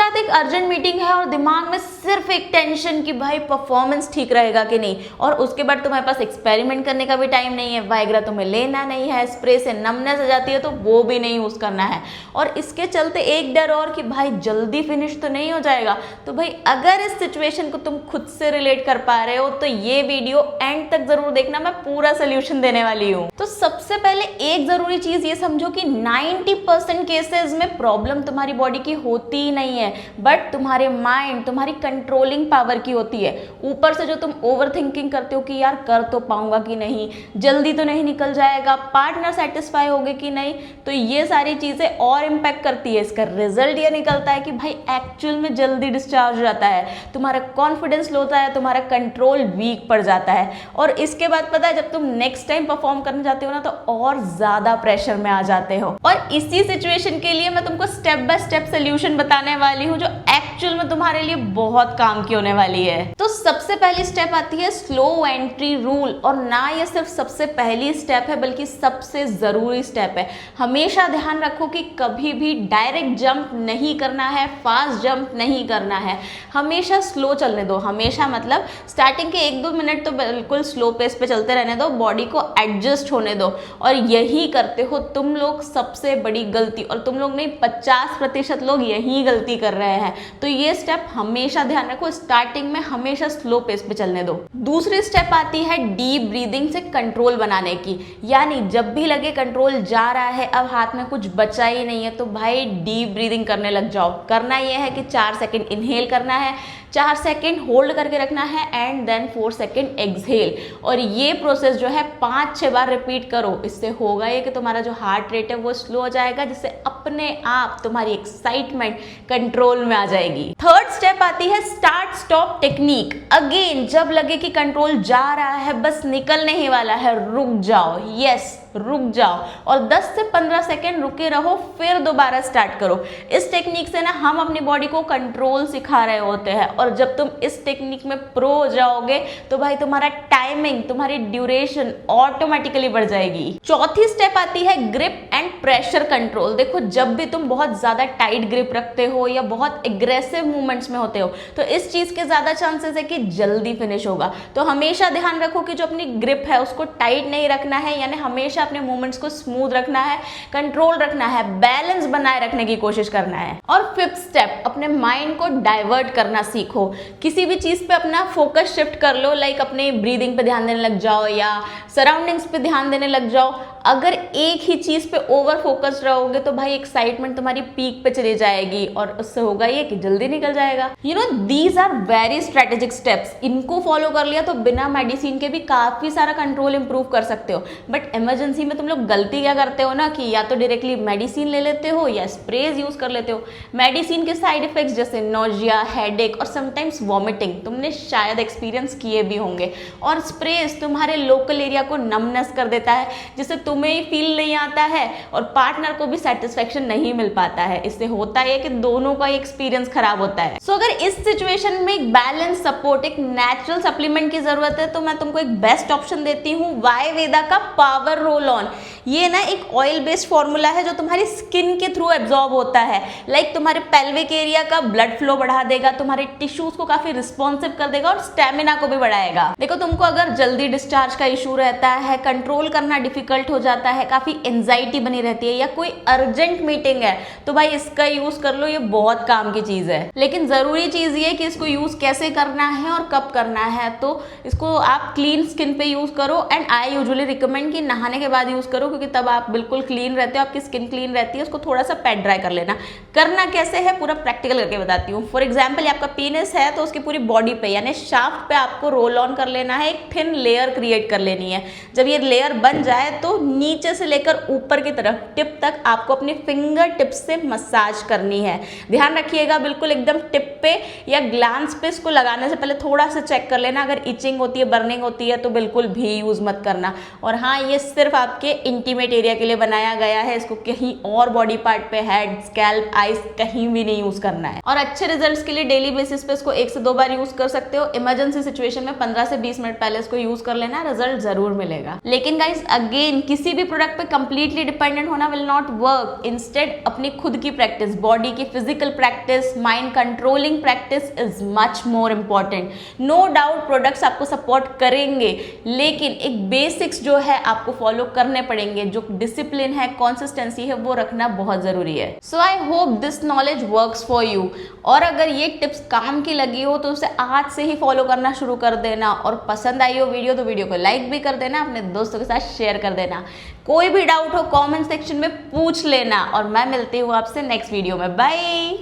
साथ एक urgent meeting है और दिमाग में सिर्फ एक टेंशन कि भाई परफॉर्मेंस ठीक रहेगा कि नहीं, और उसके बाद तुम्हारे पास एक्सपेरिमेंट करने का भी टाइम नहीं है, वाइग्रा तुम्हें लेना नहीं है, स्प्रे से नमनेस आ जाती है तो वो भी नहीं यूज करना है, और इसके चलते एक डर और कि भाई जल्दी फिनिश तो नहीं हो जाएगा। तो भाई अगर इस सिचुएशन को तुम खुद से रिलेट कर पा रहे हो तो ये वीडियो एंड तक जरूर देखना, मैं पूरा सोल्यूशन देने वाली हूँ। तो सबसे पहले एक जरूरी चीज ये समझो कि 90% केसेस में प्रॉब्लम तुम्हारी बॉडी की होती ही नहीं है, बट तुम्हारे माइंड, तुम्हारी कंट्रोलिंग पावर की होती है। ऊपर से जो तुम ओवर थिंकिंग करते हो कि यार कर तो पाऊंगा कि नहीं, जल्दी तो नहीं निकल जाएगा, पार्टनर सेटिस्फाई होगे कि नहीं, तो ये सारी चीजें और इम्पैक्ट करती है। इसका रिजल्ट ये निकलता है कि भाई एक्चुअल में जल्दी डिस्चार्ज हो जाता है, तुम्हारा कॉन्फिडेंस लो होता है, तुम्हारा कंट्रोल वीक पड़ जाता है, और इसके बाद पता है जब तुम नेक्स्ट टाइम परफॉर्म करने जाते हो ना तो और ज्यादा प्रेशर में आ जाते हो। और इसी सिचुएशन के लिए मैं तुमको स्टेप बाय स्टेप सोल्यूशन बताने वाली हूँ जो एक्चुअल में तुम्हारे लिए बहुत काम की होने वाली है। तो सबसे पहली स्टेप आती है स्लो एंट्री रूल, और ना ये सिर्फ सबसे पहली स्टेप है बल्कि सबसे जरूरी स्टेप है। हमेशा ध्यान रखो कि कभी भी डायरेक्ट जंप नहीं करना है, फास्ट जंप नहीं करना है, हमेशा स्लो चलने दो। हमेशा मतलब स्टार्टिंग के 1-2 मिनट तो बिल्कुल स्लो पेस पे चलते रहने दो, बॉडी को एडजस्ट होने दो, और यही करते हो तुम लोग सबसे बड़ी गलती, और तुम लोग नहीं 50% लोग यही गलती कर रहे हैं। तो ये स्टेप हमेशा ध्यान रखो, स्टार्टिंग में हमेशा स्लो पेस पे चलने दो। दूसरी स्टेप आती है डीप ब्रीदिंग से कंट्रोल बनाने की, यानी जब भी लगे कंट्रोल जा रहा है, अब हाथ में कुछ बचा ही नहीं है, तो भाई डीप ब्रीदिंग करने लग जाओ। करना यह है कि 4 सेकंड इनहेल करना है, 4 सेकंड होल्ड करके रखना है, एंड देन 4 सेकंड एक्सहेल, और ये प्रोसेस जो है 5-6 बार रिपीट करो। इससे होगा ये कि तुम्हारा जो हार्ट रेट है वो स्लो हो जाएगा, जिससे अपने आप तुम्हारी एक्साइटमेंट कंट्रोल में आ जाएगी। थर्ड स्टेप आती है स्टार्ट स्टॉप टेक्निक। अगेन जब लगे कि कंट्रोल जा रहा है, बस निकलने ही वाला है, रुक जाओ। यस, रुक जाओ और 10 से 15 सेकंड रुके रहो, फिर दोबारा स्टार्ट करो। इस टेक्निक से ना हम अपनी बॉडी को कंट्रोल सिखा रहे होते हैं, और जब तुम इस टेक्निक में प्रो हो जाओगे तो भाई तुम्हारा टाइमिंग, तुम्हारी ड्यूरेशन ऑटोमेटिकली बढ़ जाएगी। चौथी स्टेप आती है ग्रिप एंड प्रेशर कंट्रोल। देखो जब भी तुम बहुत ज्यादा टाइट ग्रिप रखते हो या बहुत एग्रेसिव मूवमेंट्स में होते हो तो इस चीज के ज्यादा चांसेस है कि जल्दी फिनिश होगा। तो हमेशा ध्यान रखो कि जो अपनी ग्रिप है उसको टाइट नहीं रखना है, यानी हमेशा अपने मूवमेंट्स को स्मूथ रखना है, कंट्रोल रखना है, बैलेंस बनाए रखने की कोशिश करना है। और फिफ्थ स्टेप, अपने माइंड को डाइवर्ट करना सीखो। किसी भी चीज पे अपना फोकस शिफ्ट कर लो, लाइक अपने ब्रीदिंग पे ध्यान देने लग जाओ या सराउंडिंग्स पे ध्यान देने लग जाओ। अगर एक ही चीज पे ओवर फोकस्ड रहोगे तो भाई एक्साइटमेंट तुम्हारी पीक पे चली जाएगी, और उससे होगा ये कि जल्दी निकल जाएगा। You know these are very strategic steps. इनको फॉलो कर लिया तो बिना मेडिसिन के भी काफी सारा कंट्रोल इंप्रूव कर सकते हो। बट इमरजेंसी में तुम लोग गलती क्या करते हो ना कि या तो डायरेक्टली मेडिसिन ले लेते हो या स्प्रेज यूज कर लेते हो। मेडिसिन के साइड इफेक्ट्स जैसे नोजिया, हेडेक और समटाइम्स वॉमिटिंग तुमने शायद एक्सपीरियंस किए भी होंगे, और स्प्रेज तुम्हारे लोकल एरिया को नमनेस कर देता है जिससे तुम्हें फील नहीं आता है और पार्टनर को भी सेटिस्फेक्शन नहीं मिल पाता है। इससे होता है कि दोनों का एक्सपीरियंस खराब होता है। सो अगर इस सिचुएशन में एक बैलेंस सपोर्ट, एक नेचुरल सप्लीमेंट की जरूरत है तो मैं तुमको एक बेस्ट ऑप्शन देती हूँ, वायवेदा का पावर रोल ऑन। ये ना एक ऑयल बेस्ड फॉर्मूला है जो तुम्हारी स्किन के थ्रू एब्जॉर्ब होता है, लाइक तुम्हारे पेल्विक एरिया का ब्लड फ्लो बढ़ा देगा, तुम्हारे टिश्यूज को काफी रिस्पॉन्सिव कर देगा और स्टेमिना को भी बढ़ाएगा। देखो तुमको अगर जल्दी डिस्चार्ज का इशू रहता है, कंट्रोल करना डिफिकल्ट हो जाता है, काफी एंजाइटी बनी रहती है या कोई अर्जेंट मीटिंग है तो भाई इसका यूज कर लो, ये बहुत काम की चीज है। लेकिन जरूरी चीज ये कि इसको यूज कैसे करना है और कब करना है। तो इसको आप क्लीन स्किन पे यूज करो, एंड आई यूजुअली रिकमेंड कि नहाने के बाद यूज करो क्योंकि तब आप बिल्कुल क्लीन रहते हो, आपकी स्किन क्लीन रहती है। उसको थोड़ा सा पैट ड्राई कर लेना। करना कैसे है पूरा प्रैक्टिकल करके बताती हूँ। फॉर एग्जाम्पल आपका पीनिस है तो उसकी पूरी बॉडी पे यानी शाफ्ट पे आपको रोल ऑन कर लेना है, एक थिन लेयर क्रिएट कर लेनी है। जब ये लेयर बन जाए तो नीचे से लेकर ऊपर की तरफ टिप तक आपको अपनी फिंगर टिप से मसाज करनी है। ध्यान रखिएगा बिल्कुल एकदम टिप पे या ग्लांस पे इसको लगाने से पहले थोड़ा सा चेक कर लेना। अगर इचिंग होती है, बर्निंग होती है तो बिल्कुल भी यूज मत करना। और हाँ, ये सिर्फ आपके इंटीमेट एरिया के लिए बनाया गया है, इसको कहीं और बॉडी पार्ट पे, हेड, स्कैल्प, आईज कहीं भी नहीं यूज करना है। और अच्छे रिजल्ट्स के लिए डेली बेसिस पे इसको 1 से 2 बार यूज कर सकते हो। इमरजेंसी सिचुएशन में 15 से 20 मिनट पहले इसको यूज कर लेना, रिजल्ट जरूर मिलेगा। लेकिन गाइस अगेन किसी भी प्रोडक्ट पे कंप्लीटली डिपेंडेंट होना विल नॉट वर्क। इंस्टेड अपनी खुद की प्रैक्टिस, बॉडी की physical practice, mind controlling practice is much more important. No doubt products आपको सपोर्ट करेंगे, लेकिन एक बेसिक्स जो है आपको फॉलो करने पड़ेंगे। जो डिसिप्लिन है, कंसिस्टेंसी है, वो रखना बहुत जरूरी है। So I hope this knowledge works for you. और अगर ये टिप्स काम की लगी हो तो उसे आज से ही फॉलो करना शुरू कर देना। और पसंद आई हो वीडियो तो वीडियो को लाइक भी कर देना, अपने दोस्तों के साथ शेयर कर देना। कोई भी डाउट हो कमेंट सेक्शन में पूछ लेना। और मैं मिलती हूँ आपसे नेक्स्ट वीडियो में। बाय।